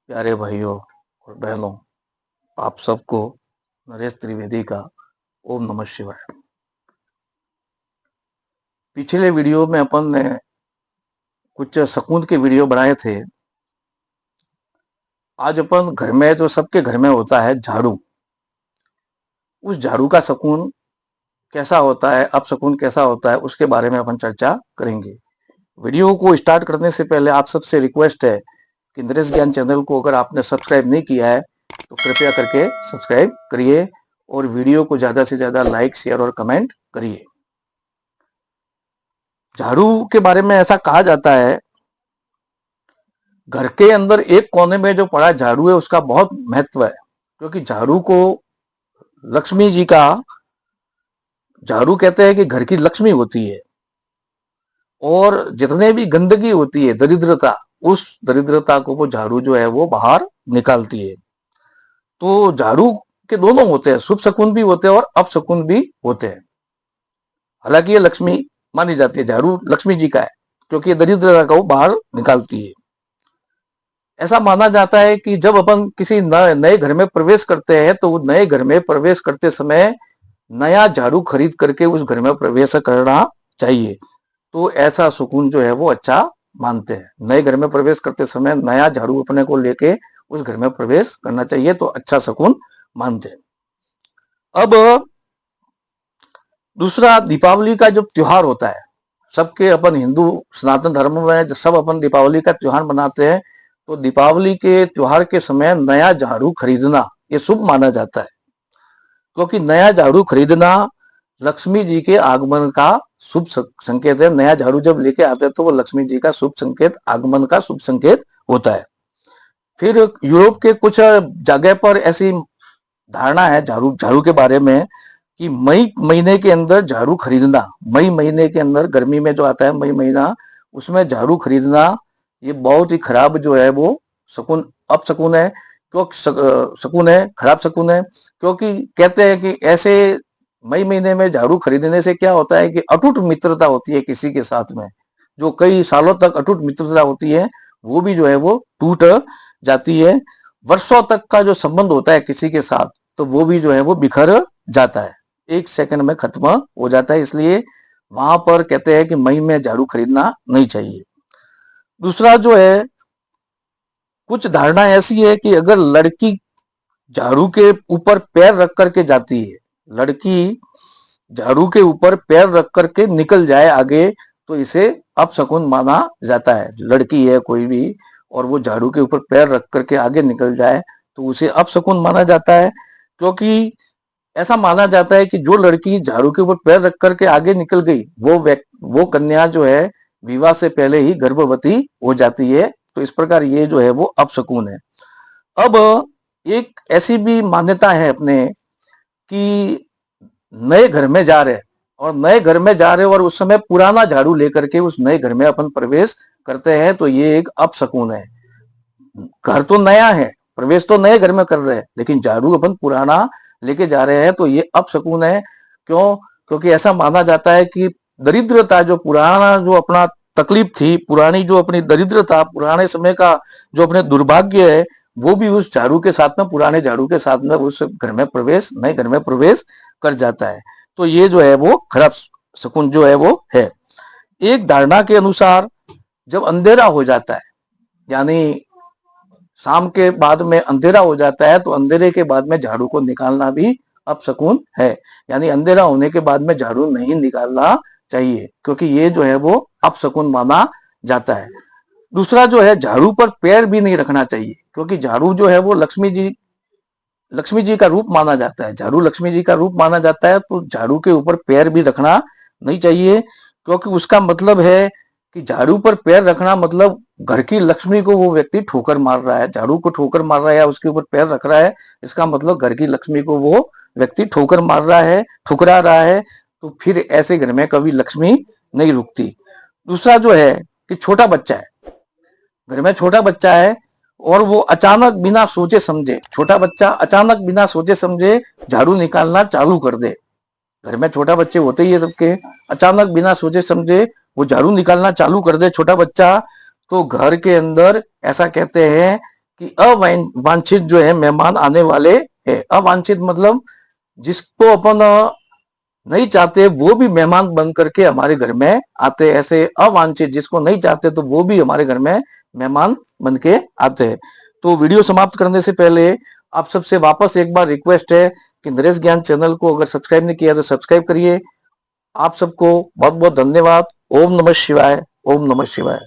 प्यारे भाइयों और बहनों, आप सबको नरेश त्रिवेदी का ओम नमः शिवाय। पिछले वीडियो में अपन ने कुछ सकून के वीडियो बनाए थे। आज अपन घर में, जो सबके घर में होता है, झाड़ू, उस झाड़ू का सकून कैसा होता है, अपशकुन कैसा होता है, उसके बारे में अपन चर्चा करेंगे। वीडियो को स्टार्ट करने से पहले आप सबसे रिक्वेस्ट है कि नरेश ज्ञान चैनल को अगर आपने सब्सक्राइब नहीं किया है तो कृपया करके सब्सक्राइब करिए और वीडियो को ज्यादा से ज्यादा लाइक, शेयर और कमेंट करिए। झाड़ू के बारे में ऐसा कहा जाता है, घर के अंदर एक कोने में जो पड़ा झाड़ू है उसका बहुत महत्व है, क्योंकि झाड़ू को लक्ष्मी जी का, झाड़ू कहते हैं कि घर की लक्ष्मी होती है और जितने भी गंदगी होती है, दरिद्रता, उस दरिद्रता को वो झाड़ू जो है वो बाहर निकालती है। तो झाड़ू के दोनों होते हैं, शुभ शकुन भी होते हैं और अपशकुन भी होते हैं। हालांकि ये लक्ष्मी मानी जाती है, झाड़ू लक्ष्मी जी का है क्योंकि ये दरिद्रता को बाहर निकालती है। ऐसा माना जाता है कि जब अपन किसी नए घर में प्रवेश करते हैं तो नए घर में प्रवेश करते समय नया झाड़ू खरीद करके उस घर में प्रवेश करना चाहिए। तो ऐसा सुकून जो है वो अच्छा मानते हैं। नए घर में प्रवेश करते समय नया झाड़ू अपने को लेके उस घर में प्रवेश करना चाहिए, तो अच्छा सुकून मानते हैं। अब दूसरा, दीपावली का जो त्योहार होता है, सबके अपन हिंदू सनातन धर्म में सब अपन दीपावली का त्योहार मनाते हैं। तो दीपावली के त्योहार के समय नया झाड़ू खरीदना ये शुभ माना जाता है, क्योंकि नया झाड़ू खरीदना लक्ष्मी जी के आगमन का शुभ संकेत है। नया झाड़ू जब लेके आते हैं तो वो लक्ष्मी जी का शुभ संकेत, आगमन का शुभ संकेत होता है। फिर यूरोप के कुछ जगह पर ऐसी धारणा है झाड़ू झाड़ू के बारे में कि मई महीने के अंदर झाड़ू खरीदना, मई महीने के अंदर, गर्मी में जो आता है मई महीना, उसमें झाड़ू खरीदना ये बहुत ही खराब जो है वो शकुन, अपशकुन है। क्यों शकुन है, खराब शकुन है, क्योंकि कहते हैं कि ऐसे मई महीने में झाड़ू खरीदने से क्या होता है कि अटूट मित्रता होती है किसी के साथ में, जो कई सालों तक अटूट मित्रता होती है वो भी जो है वो टूट जाती है। वर्षों तक का जो संबंध होता है किसी के साथ, तो वो भी जो है वो बिखर जाता है, एक सेकंड में खत्म हो जाता है। इसलिए वहां पर कहते हैं कि मई में झाड़ू खरीदना नहीं चाहिए। दूसरा जो है, कुछ धारणा ऐसी है कि अगर लड़की झाड़ू के ऊपर पैर रख करके जाती है, लड़की झाड़ू के ऊपर पैर रख करके निकल जाए आगे, तो इसे अपशकुन माना जाता है। लड़की है कोई भी और वो झाड़ू के ऊपर पैर रख करके आगे निकल जाए तो उसे अपशकुन माना जाता है, क्योंकि ऐसा माना जाता है कि जो लड़की झाड़ू के ऊपर पैर रख करके आगे निकल गई, वो कन्या जो है विवाह से पहले ही गर्भवती हो जाती है। तो इस प्रकार ये जो है वो अपशकुन है। अब एक ऐसी भी मान्यता है अपने कि नए घर में जा रहे हैं और नए घर में जा रहे हो और उस समय पुराना झाड़ू लेकर के उस नए घर में अपन प्रवेश करते हैं, तो ये एक अपशकुन है। घर तो नया है, प्रवेश तो नए घर में कर रहे हैं, लेकिन झाड़ू अपन पुराना लेके जा रहे हैं, तो ये अपशकुन है। क्यों? क्योंकि ऐसा माना जाता है कि दरिद्रता, जो पुराना जो अपना तकलीफ थी, पुरानी जो अपनी दरिद्रता, पुराने समय का जो अपने दुर्भाग्य है, वो भी उस झाड़ू के साथ में, पुराने झाड़ू के साथ में उस घर में प्रवेश, नए घर में प्रवेश कर जाता है। तो ये जो है वो खराब शकुन जो है वो है। एक धारणा के अनुसार जब अंधेरा हो जाता है, यानी शाम के बाद में अंधेरा हो जाता है, तो अंधेरे के बाद में झाड़ू को निकालना भी अपशकुन है। यानी अंधेरा होने के बाद में झाड़ू नहीं निकालना चाहिए, क्योंकि ये जो है वो अपशकुन माना जाता है। दूसरा जो है, झाड़ू पर पैर भी नहीं रखना चाहिए, क्योंकि झाड़ू जो है वो लक्ष्मी जी का रूप माना जाता है। झाड़ू लक्ष्मी जी का रूप माना जाता है, तो झाड़ू के ऊपर पैर भी रखना नहीं चाहिए, क्योंकि उसका मतलब है कि झाड़ू पर पैर रखना मतलब घर की लक्ष्मी को वो व्यक्ति ठोकर मार रहा है। झाड़ू को ठोकर मार रहा है या उसके ऊपर पैर रख रहा है, इसका मतलब घर की लक्ष्मी को वो व्यक्ति ठोकर मार रहा है, ठुकरा रहा है। तो फिर ऐसे घर में कभी लक्ष्मी नहीं रुकती। दूसरा जो है कि छोटा बच्चा है, घर में छोटा बच्चा है और वो अचानक बिना सोचे समझे, छोटा बच्चा अचानक बिना सोचे समझे झाड़ू निकालना चालू कर दे। घर में छोटा बच्चे होते ही है सबके, अचानक बिना सोचे समझे वो झाड़ू निकालना चालू कर दे छोटा बच्चा, तो घर के अंदर ऐसा कहते हैं कि अवांछित जो है मेहमान आने वाले हैं। अवांछित मतलब जिसको अपन नहीं चाहते वो भी मेहमान बन करके हमारे घर में आते हैं। ऐसे अवांछित जिसको नहीं चाहते तो वो भी हमारे घर में मेहमान बन के आते हैं। तो वीडियो समाप्त करने से पहले आप सबसे वापस एक बार रिक्वेस्ट है कि नरेश ज्ञान चैनल को अगर सब्सक्राइब नहीं किया तो सब्सक्राइब करिए। आप सबको बहुत बहुत धन्यवाद। ओम नमः शिवाय। ओम नमः शिवाय।